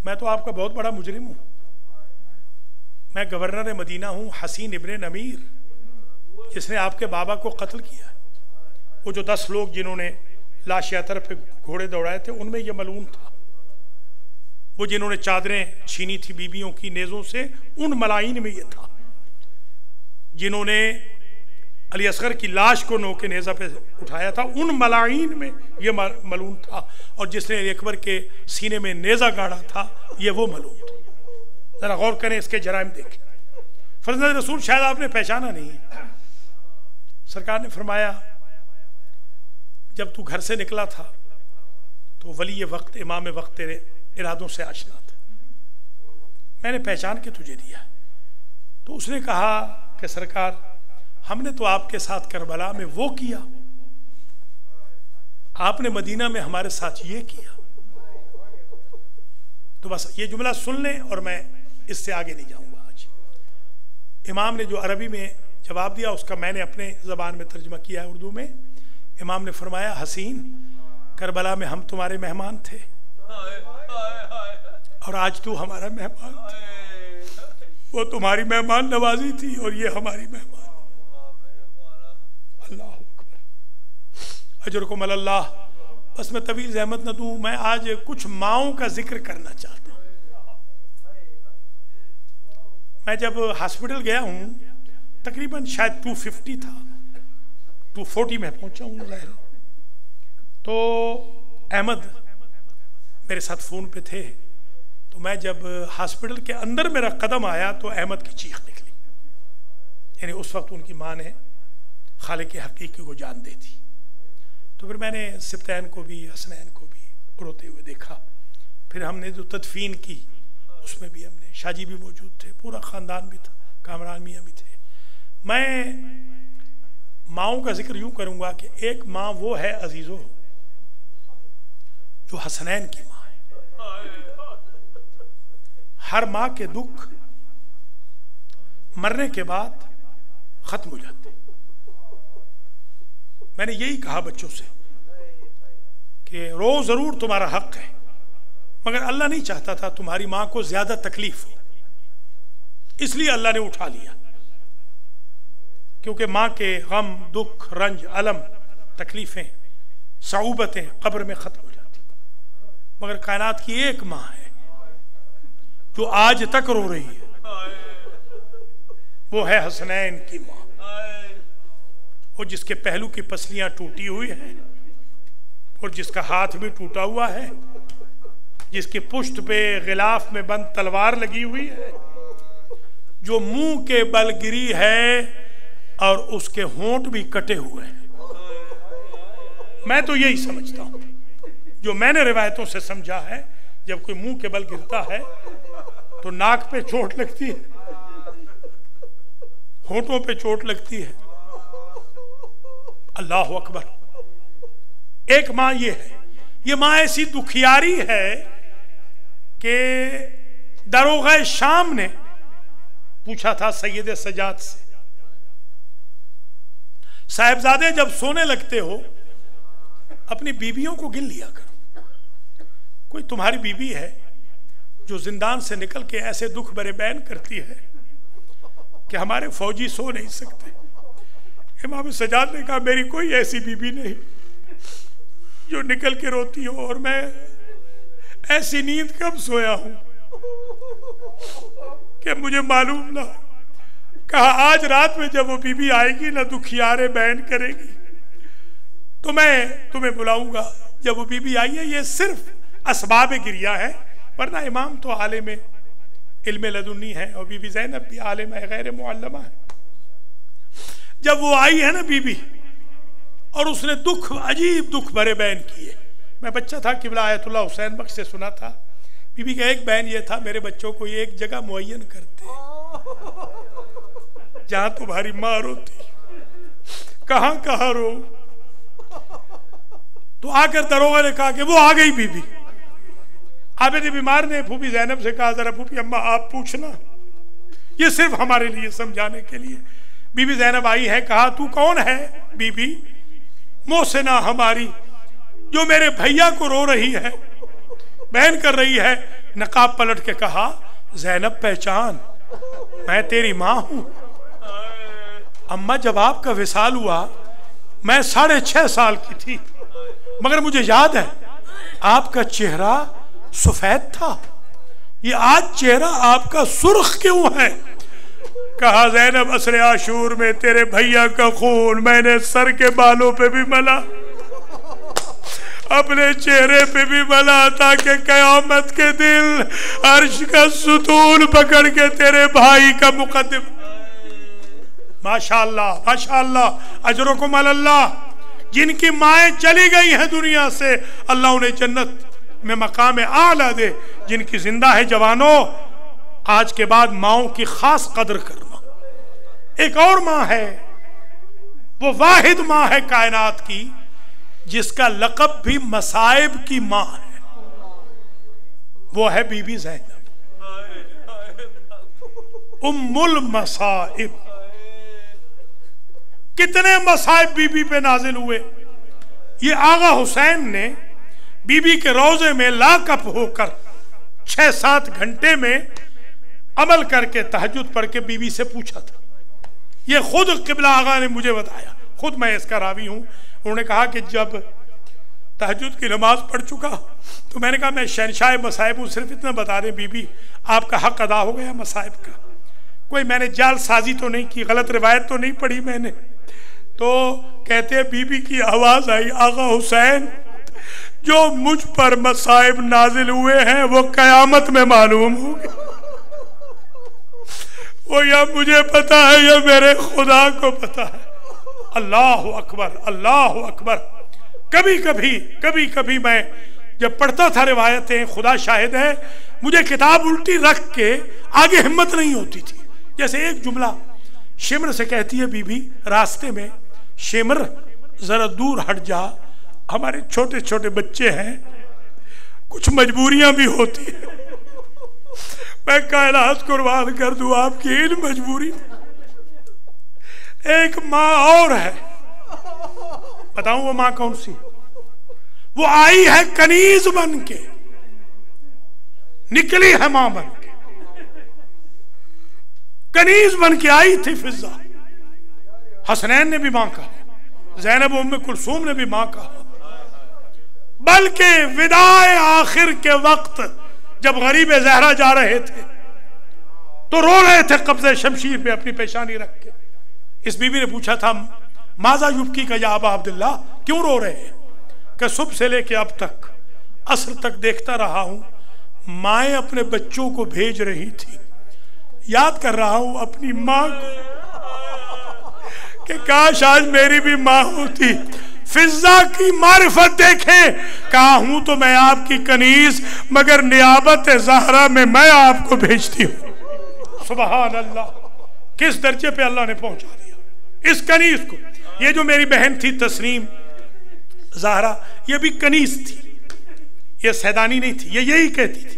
मैं तो आपका बहुत बड़ा मुजरिम हूं, मैं गवर्नर मदीना हूं, हसीन इब्ने नमीर, जिसने आपके बाबा को कत्ल किया। वो जो 10 लोग जिन्होंने लाश यात्रा पे घोड़े दौड़ाए थे उनमें यह मलून था। वो जिन्होंने चादरें छीनी थी बीबियों की नेज़ों से, उन मलाइन में ये था। जिन्होंने अली असगर की लाश को नोके नेज़ा पे उठाया था, उन मलाइन में ये मलून था। और जिसने अली अकबर के सीने में नेज़ा गाड़ा था, ये वो मलून था। जरा गौर करें, इसके जराइम देखें। फर्जंद रसूल शायद आपने पहचाना नहीं। सरकार ने फरमाया जब तू घर से निकला था तो वली वक्त इमाम वक्त तेरे इरादों से आशना था, मैंने पहचान के तुझे दिया। तो उसने कहा कि सरकार हमने तो आपके साथ करबला में वो किया, आपने मदीना में हमारे साथ ये किया। तो बस ये जुमला सुन लें और मैं इससे आगे नहीं जाऊंगा। आज इमाम ने जो अरबी में जवाब दिया उसका मैंने अपने ज़बान में तर्जुमा किया है उर्दू में। इमाम ने फरमाया हसीन, करबला में हम तुम्हारे मेहमान थे और आज तू हमारा मेहमान था। वो तुम्हारी मेहमान नवाजी थी और ये हमारी मेहमान। अल्लाह अकबर, अजरकुम अल्लाह। बस मैं तवील ज़हमत न दूं, मैं आज कुछ माओं का जिक्र करना चाहता हूं। मैं जब हॉस्पिटल गया हूं, तकरीबन शायद 250 था, 240 में पहुंचा हूं ज़ाहिर। तो अहमद मेरे साथ फ़ोन पे थे। तो मैं जब हॉस्पिटल के अंदर मेरा कदम आया तो अहमद की चीख निकली, यानी उस वक्त उनकी माँ ने खालिक हकीकी को जान दी थी। तो फिर मैंने सिब्तैन को भी हसनैन को भी रोते हुए देखा। फिर हमने जो तदफीन की उसमें भी हमने, शाहजी भी मौजूद थे, पूरा ख़ानदान भी था, कामरान मियाँ भी थे। मैं माओं का जिक्र यूं करूंगा कि एक माँ वो है अजीज़ों जो हसनैन की माँ है। हर माँ के दुख मरने के बाद खत्म हो जाते। मैंने यही कहा बच्चों से कि रो जरूर, तुम्हारा हक है, मगर अल्लाह नहीं चाहता था तुम्हारी माँ को ज्यादा तकलीफ हो, इसलिए अल्लाह ने उठा लिया। क्योंकि माँ के गम, दुख, रंज, अलम, तकलीफें, सऊबतें कब्र में खत्म हो जाती। मगर कायनात की एक माँ है जो आज तक रो रही है, वो है हसनैन की माँ। वो जिसके पहलू की पसलियां टूटी हुई हैं और जिसका हाथ भी टूटा हुआ है, जिसकी पुश्त पे गिलाफ में बंद तलवार लगी हुई है, जो मुंह के बल गिरी है और उसके होंठ भी कटे हुए हैं। मैं तो यही समझता हूं, जो मैंने रिवायतों से समझा है, जब कोई मुंह के बल गिरता है तो नाक पे चोट लगती है, होंठों पे चोट लगती है। अल्लाह अकबर। एक माँ ये है, ये माँ ऐसी दुखियारी है कि दरोगा शाम ने पूछा था सैयद सजाद से, साहिबजादे जब सोने लगते हो अपनी बीवियों को गिन लिया करो। कोई तुम्हारी बीवी है जो जिंदान से निकल के ऐसे दुख भरे बयान करती है कि हमारे फौजी सो नहीं सकते। इमाम सजाद ने कहा मेरी कोई ऐसी बीवी नहीं जो निकल के रोती हो, और मैं ऐसी नींद कब सोया हूं कि मुझे मालूम ना हो। कहा आज रात में जब वो बीबी आएगी ना दुखियारे बयान करेगी तो मैं तुम्हें बुलाऊंगा। जब वो बीबी आई है, ये सिर्फ असबाब गिरिया है, वरना इमाम तो आलिम इल्म लदुन्नी है और बीबी ज़ैनब भी आलिम है, गैर मुअल्लमा है। जब वो आई है ना बीबी, और उसने दुख, अजीब दुख भरे बयान किए। मैं बच्चा था, किबला आयतुल्लाह हुसैन बख्श से सुना था। बीबी का एक बयान ये था, मेरे बच्चों को ये एक जगह मुअय्यन करते जहां तुम्हारी माँ रोती, कहां कहां रो। तो आकर दरोगा ने कहा कि वो आ गई बीबी। आबिद बीमार ने फूफी ज़ैनब से कहा जरा फूफी अम्मा आप पूछना, ये सिर्फ हमारे लिए समझाने के लिए। बीबी ज़ैनब आई है, कहा तू कौन है बीबी? मोहसिना हमारी, जो मेरे भैया को रो रही है, बहन कर रही है। नकाब पलट के कहा ज़ैनब पहचान, मैं तेरी माँ हूं। अम्मा जब आपका विसाल हुआ मैं 6.5 साल की थी, मगर मुझे याद है आपका चेहरा सफेद था, ये आज चेहरा आपका सुर्ख क्यों है? कहा ज़ैनब असरे आशूर में तेरे भैया का खून मैंने सर के बालों पे भी मला, अपने चेहरे पे भी मला, ताकि कयामत के दिन अर्श का सुतून पकड़ के तेरे भाई का मुकद्दम। माशाअल्लाह माशाअल्लाह, अजरुकुम अल्लाह। जिनकी माएँ चली गई हैं दुनिया से, अल्लाह उन्हें जन्नत में मकाम आला दे। जिनकी जिंदा है जवानों, आज के बाद माओं की खास कदर करना। एक और माँ है, वो वाहिद माँ है कायनात की जिसका लक़ब भी मसाइब की माँ है, वो है बीबी ज़ैनब, उम्मुल मसाइब। कितने मसाइब बीबी पे नाजिल हुए। ये आगा हुसैन ने बीबी के रोजे में लाकअप होकर 6-7 घंटे में अमल करके तहज्जुद पढ़ के बीबी से पूछा था। ये खुद किबला आगा ने मुझे बताया, खुद मैं इसका रावी हूं। उन्होंने कहा कि जब तहज्जुद की नमाज पढ़ चुका तो मैंने कहा मैं शहनशाह मसाइब हूँ, सिर्फ इतना बता दें बीबी आपका हक अदा हो गया मसाइब का। कोई मैंने जाल साजी तो नहीं की, गलत रिवायत तो नहीं पढ़ी मैंने। तो कहते बीबी की आवाज आई, आगा हुसैन जो मुझ पर मसाइब नाजिल हुए हैं वो कयामत में मालूम होंगे। वो या मुझे पता है या मेरे खुदा को पता है। अल्लाह अकबर अल्लाह अकबर। कभी कभी मैं जब पढ़ता था रिवायतें, खुदा शाहिद है मुझे किताब उल्टी रख के आगे हिम्मत नहीं होती थी। जैसे एक जुमला शिमर से कहती है बीबी रास्ते में, शिमर जरा दूर हट जा, हमारे छोटे छोटे बच्चे हैं, कुछ मजबूरियां भी होती है, मैं कायनात कुर्बान कर दूं आपकी इन मजबूरी। एक माँ और है, बताऊं वो माँ कौन सी? वो आई है कनीज बन के, निकली है मां बन के, कनीज बन के आई थी फिजा। हसनैन ने भी मां कहा, ज़ैनब उम्मे कुलसूम ने भी मां कहा। बल्कि विदाए आखिर के वक्त जब गरीब ज़हरा जा रहे थे तो रो रहे थे कब्ज़े शमशीर पे अपनी पेशानी रख के। इस बीबी ने पूछा था माजा युबकी का या अबा अब्दुल्ला, क्यों रो रहे हैं? कि सुबह से लेके अब तक असर तक देखता रहा हूं, माएँ अपने बच्चों को भेज रही थी, याद कर रहा हूं अपनी माँ को कि काश आज मेरी भी माँ होती। फिजा की मारिफत देखें, कहा हूं तो मैं आपकी कनीज, मगर नियाबत ज़हरा में मैं आपको भेजती हूं। सुबहान अल्लाह, किस दर्जे पे अल्लाह ने पहुंचा दिया इस कनीज को। ये जो मेरी बहन थी तस्नीम ज़हरा, ये भी कनीज थी, ये सैदानी नहीं थी, ये यही कहती थी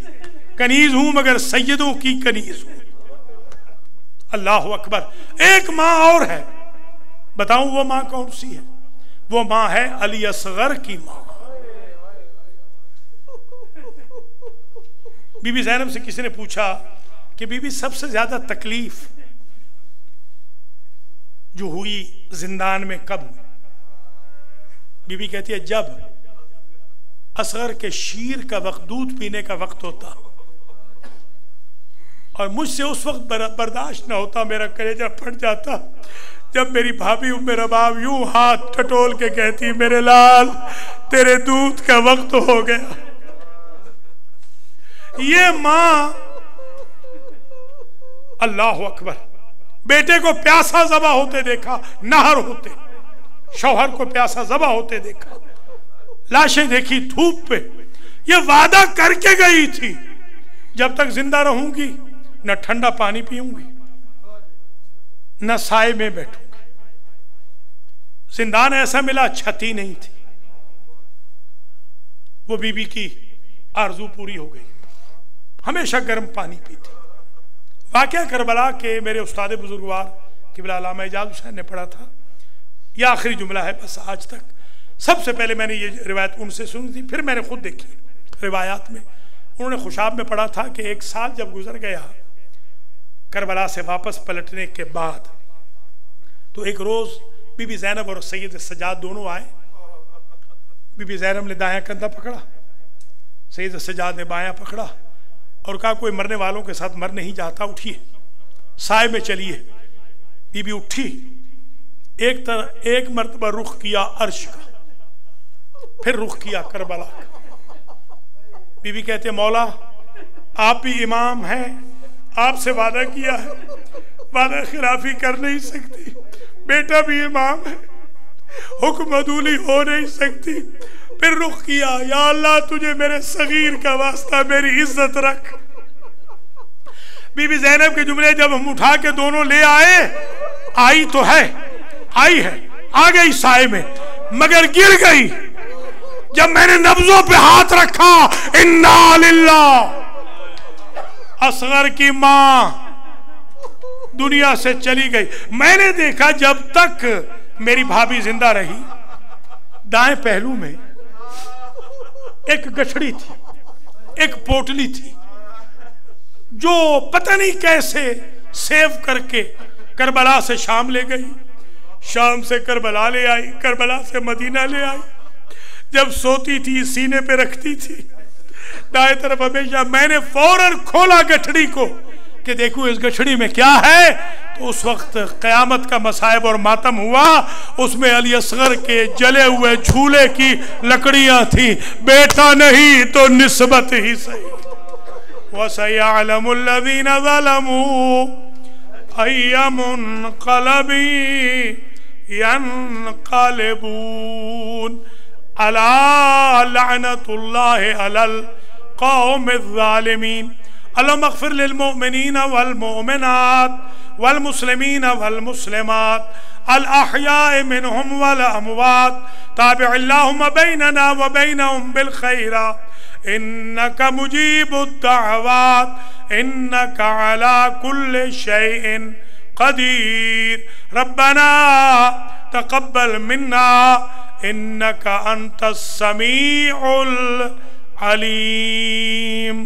कनीज हूं मगर सैयदों की कनीज हूं। अल्लाह अकबर। एक मां और है, बताऊं वो मां कौन सी है? वो मां है अली असगर की मां। बीबी ज़ैनब से किसी ने पूछा कि बीबी सबसे ज्यादा तकलीफ जो हुई जिंदान में कब हुई? बीबी कहती है जब असगर के शीर का वक्त, दूध पीने का वक्त होता और मुझसे उस वक्त बर्दाश्त न होता, मेरा कलेजा फट जाता जब मेरी भाभी उम्मे रबाब यूं हाथ टटोल के कहती मेरे लाल तेरे दूध का वक्त हो गया। ये मां, अल्लाह अकबर, बेटे को प्यासा ज़बा होते देखा, नहर होते, शौहर को प्यासा ज़बा होते देखा, लाशें देखी धूप पे। ये वादा करके गई थी जब तक जिंदा रहूंगी न ठंडा पानी पीऊंगी न साए में बैठूंगी। जिंदान ऐसा मिला, छती नहीं थी। वो बीबी की आरजू पूरी हो गई, हमेशा गर्म पानी पीती। वाकया करबला के मेरे उस्ताद बुजुर्गवार क़िबला अल्लामा इजाज़ हुसैन ने पढ़ा था। यह आखिरी जुमला है बस आज तक। सबसे पहले मैंने ये रिवायत उनसे सुनी थी, फिर मैंने खुद देखी रिवायात में। उन्होंने खुशाब में पढ़ा था कि एक साल जब गुजर गया करबला से वापस पलटने के बाद, तो एक रोज बीबी ज़ैनब और सैयद सज्जाद दोनों आए। बीबी ज़ैनब ने दायां कंधा पकड़ा, सैयद सज्जाद ने बायां पकड़ा और कहा कोई मरने वालों के साथ मर नहीं जाता, उठिए साए में चलिए। बीबी उठी, एक मर्तबा रुख किया अर्श का, फिर रुख किया करबला का। बीबी कहते मौला आप भी इमाम हैं, आपसे वादा किया है, वादा खिलाफी कर नहीं सकती, बेटा भी इमाम है, हुक्म अदूली हो नहीं सकती। फिर रुख किया, या अल्लाह तुझे मेरे सगीर का वास्ता मेरी इज्जत रख। बीबी ज़ैनब के जुमले जब हम उठा के दोनों ले आए, आई तो है, आई है, आ गई साए में, मगर गिर गई। जब मैंने नब्जों पे हाथ रखा, इन्ना लिल्लाह, असगर की मां दुनिया से चली गई। मैंने देखा जब तक मेरी भाभी जिंदा रही, दाएं पहलू में एक गठड़ी थी, एक पोटली थी, जो पता नहीं कैसे सेव करके करबला से शाम ले गई, शाम से करबला ले आई, करबला से मदीना ले आई। जब सोती थी सीने पे रखती थी, दाएं तरफ हमेशा। मैंने फौरन खोला गठड़ी को कि देखूं इस गठड़ी में क्या है, तो उस वक्त क़यामत का मसाइब और मातम हुआ। उसमें अली असगर के जले हुए झूले की लकड़ियां थी, बेटा नहीं तो निस्बत ही सही। वसयअलमुल लज़ीना ज़लमू अय्य मुनक़लबी यनक़लिबून अला लअनतुल्लाहि अलल क़ौमिज़ ज़ालिमीन। अल्लाहुम्मा अग़फ़िर लिल मुअमिनीना वल मुअमिनात वल मुस्लिमीना वल मुस्लिमात अल अहयाए मिनहुम वल अमवात ताबिअ अल्लाहुम्मा बैनना व बैनहुम बिल खैरात इन्नका मुजीबुद दअवात इन्नका अला कुल्लि शैइन क़दीर। रब्बना तक़ब्बल मिन्ना इन्नका अंतस समीउल अलीम।